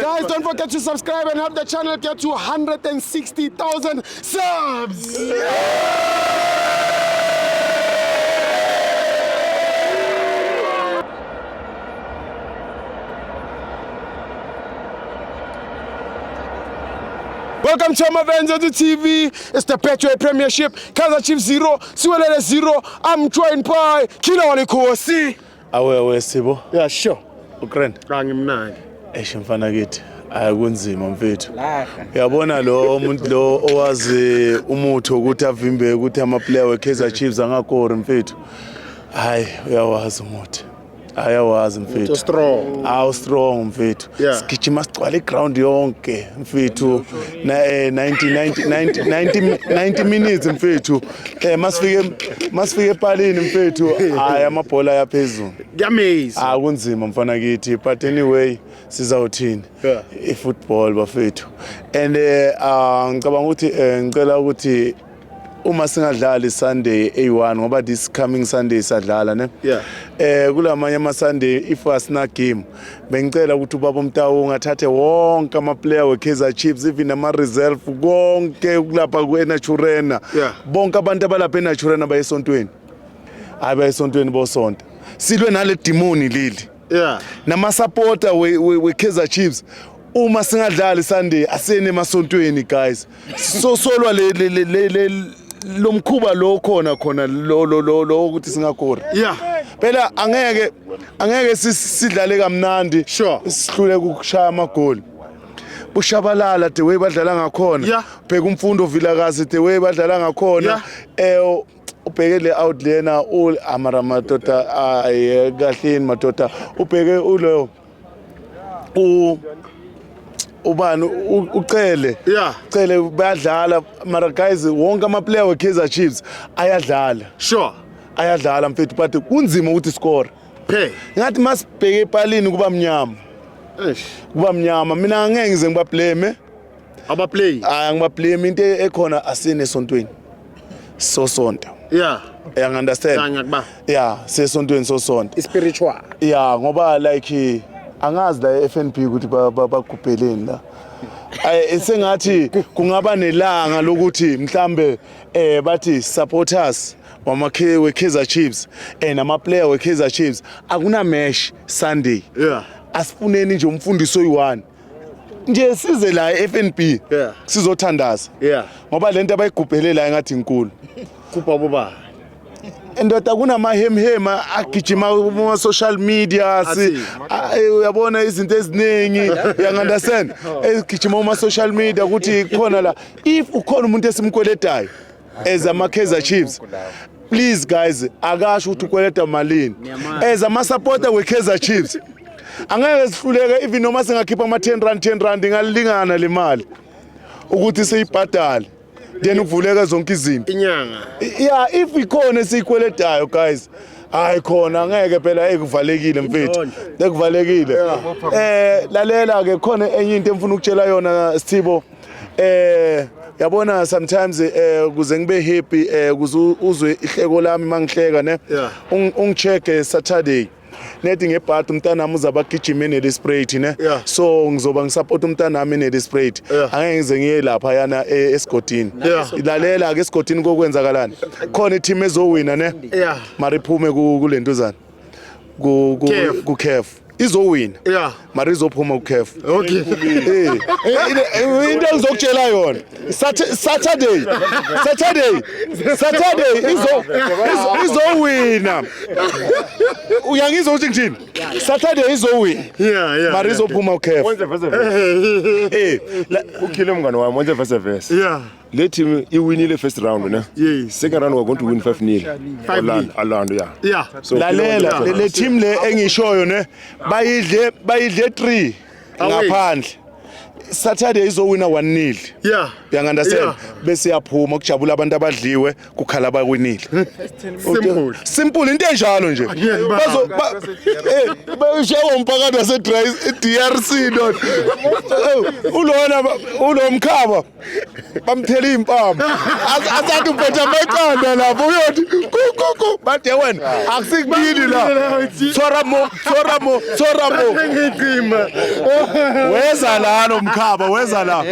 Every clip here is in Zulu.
Guys, don't forget to subscribe and help the channel get to 160,000 subs. Welcome to Amavenza TV. It's the Betway Premiership. Kaizer Chiefs 0, Siwelele 0. I'm joined by Kila Walikosi. Awe Sibo. Yeah, sure. Ukraine. Rangimnandi. Mfana kithi. Akunzima mfethu. Uyabona lo umuntu lo owazi umutho ukuthi avimbe ukuthi ama player we Kaizer Chiefs angakori mfethu. Hayi uyawazi umuthi. Ayawazi mfethu. Strong. Strong mfethu. Sigijima sigcwala iground yonke mfethu. Na 90 minutes mfethu. Masifike epalini mfethu. Hayi amabhola yaphezulu. Amaze. Kunzima mfana kithi but anyway sizawuthini. I-football bafethu. And ngicabanga ukuthi ngicela ukuthi uma singadlali Sunday A1 ngoba this coming Sunday sadlala ne kulamanye ama Sunday if asina game bengicela ukuthi ubaba uMtawu ungathathe wonke ama player we Kaizer Chiefs even ama reserve konke kulapha kweNaturena bonke abantu abalapha eNaturena bayesontweni abayesontweni bosonto silwe nale demoni leli nama supporter we Kaizer Chiefs uma singadlali Sunday asene emasontweni guys solwa le lomkhuba lo khona lo ukuthi singakori phela angeke sidlale kamnandi sihlule ukushaya amagoli bushabalala the way badlala ngakhona bheka umfundo Vilakazi the way badlala ngakhona ubheke le out lena amara madoda kahleni madoda ubheke ulo ubani ucele bayadlala mara guys wonke ama player we Kaizer Chiefs ayadlala ayadlala mfethu but kunzima ukuthi score ngathi masibheke epalini kuba mnyama mina angeke ngize ngibablame abaplay ngibablame into ekhona asine esontweni sonto understand sesontweni sonto spiritual ngoba like angazi la FNB ukuthi bagubheleni la sengathi kungaba nelanga lokuthi mhlambe bathi supporters wama Kaizer Chiefs nama player we Kaizer Chiefs akuna match Sunday asifuneni nje umfundiso oyi1 nje size la FNB sizothandaza ngoba lento abayigubhelela ngathi inkulu kupha boba endoda kunamahemhema agijima kuma social media uyabona izinto eziningi understand egijima kuma social media ukuthi khona la if ukhona umuntu esimkweletayo as ama Kaizer Chiefs please guys akasho ukuthi ukweleta malini as ama supporter we Kaizer Chiefs angeke sihluleke even noma singakhipha ama 10 rand ingalingana le mali ukuthi siyibhadale then ukuvuleka zonke izinto inyanga if ikhona sikweletayo guys hayi khona angeke phela ekuvalekile mfethu ekuvalekile lalela ke khona enye into emfuna ukutshela yona Sithibo yabona sometimes kuze ngibe happy uzwe ihleko lami mangihleka ne ungicheck Saturday nethi ngebhathi umntanami uzabagijima ne-Sprite ne so ngizoba ngisupport umntanami ne-Sprite angeke ngize ngiye lapha yana esigodini lalela ke esigodini kokwenzakalani khona i-team ezowina ne mara iphume kulentuzana ku CAF izowina mara izophuma ku CAF into engizokutshela yona Saturday izowina uyangizwa ukuthi ngithini Saturday izowina mara izophuma ku CAF ukhile mngane wami wenze verse le team iwinile first round ne second round we're going to win 5-0 Orlando so lalela le team le engishoyo ne bayidle 3 ngaphandle Saturday izowina 1-0. Yeah. Uyangunderstand? Yeah. Bese yaphuma kujabula abantu abadliwe kukhala abawinile. Simple into enjalo nje. Bayishawa umphakathi wase DRC not. Ulomkhaba bamthela impama. Asathi uphetha amaqanda lapho uyothi kuku bathe wena akusikubili la. Soramo. Ngicima. Weza la nomkhaba weza la.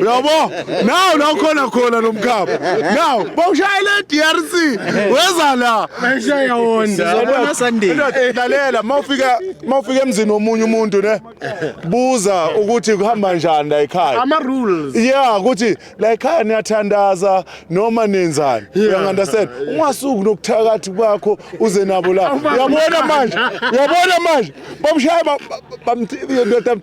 Uyabo? Now la khona nomkhaba. Now bawushayela DRC weza la. Bayishaya wonda. Sizobona Sunday. Lalela mawufika emzini womunye umuntu ne buza ukuthi kuhamba njani la ekhaya. Ama rules. Yeah ukuthi la ekhaya niyathandaza noma nenzani. Uyangunderstand? Ungasuki nokuthakathi kwakho uze nabo la. Uyabona manje. Bamshaya bamndoda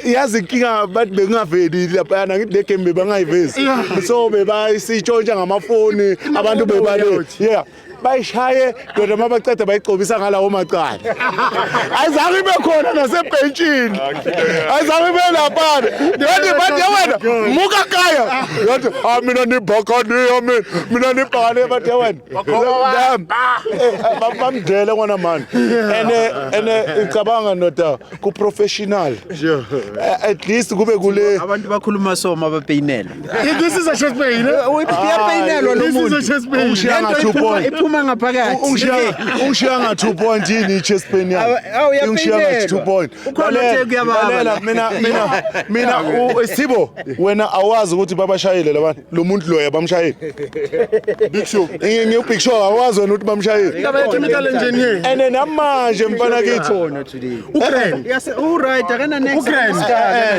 yazi inkinga bathi bengaveli lapha ngithi le game bebangayivezi. So bebayisitshontsha ngamafoni abantu bebale. Yeah. Bayishaye kodwa mabaceda bayicobisa ngalawo macala ayizange ibe khona nasebhenchini ayizange ibe lapha bathi wena muka kaya yathi mina nibhakane mina nibhakane bathi wena bamdlela ngwana manje ene icabanga nota ku professional at least kube kule abantu bakhuluma soma abapeyinela This is a chess pain. uyapeyinelwa This is a nomuntu chess pain. Ushanga 2 points iphuma ngaphakathi Ungishanga 2 points yini chess pain yami. Ungishanga 2 points. Mina Sibo wena awazi ukuthi babashayile labantu lo muntu loya bamshayile. Big Show. Big Show awazi wena ukuthi bamshayile. Chemical engineer. Ene namanje mfana kithi. Right akana next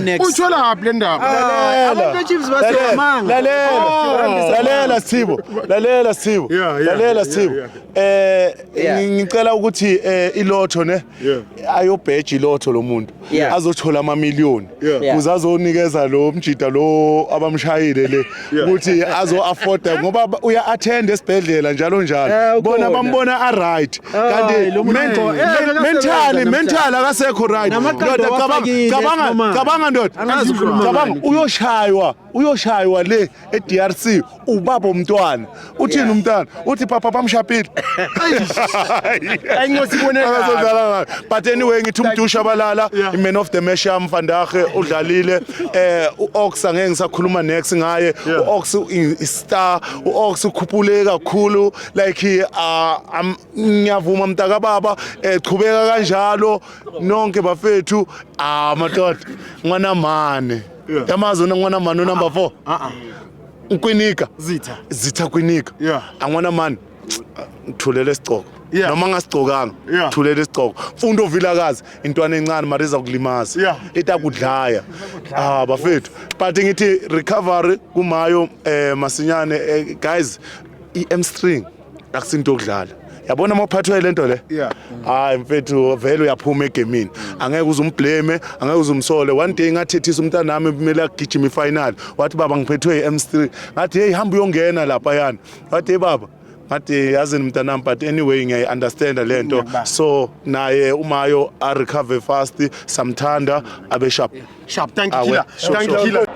next Uthola lapha le ndaba. abantu Chiefs basomanga Lalela Sibo. Lalela Sibo. Ngicela ukuthi ilotho ne ayobheja ilotho lo muntu azothola ama million kuze azonikeza lo mjida lo abamshayile le ukuthi azo afford ngoba uya attend esibhedlela njalo bona bambona a right kanti mental akasekho right ndoda cabanga ndoda uyoshaywa le eDRC ubaba umntwana uthini umntwana uthi papa bamshapile but anyway ngithi umdusha balala iman of the match Mfandache udlalile uOx angeke ngisakhuluma next ngaye uOx istar uOx ukhuphule kakhulu like ngiyavuma mntaka baba echubeka kanjalo nonke bafethu madoda ngwana mane yamazi ngwana mane number 4 Nkwinika Zitha Kwinika angwana mane thulele isicoko noma ngasigcokanga thulele isicoko mfundo vilakazi intwana encane mariza kulimaza itakudlaya bafethu but ngithi recovery kumayo masinyane guys i-hamstring akusinto okudlala yabona mawuphathwe lento le hayi mfethu vele uyaphuma egamini angeke uzumblame angeke uzumsole one day ngathethisa umntana nami kumele agijime ifinal wathi baba ngiphethwe i-hamstring ngathi hey hamba uyongena lapha yana wathi baba ngathi yazini mntanami but anyway ngiya understand lento so naye umayo a recover fast samthanda abe sharp Thank you killer.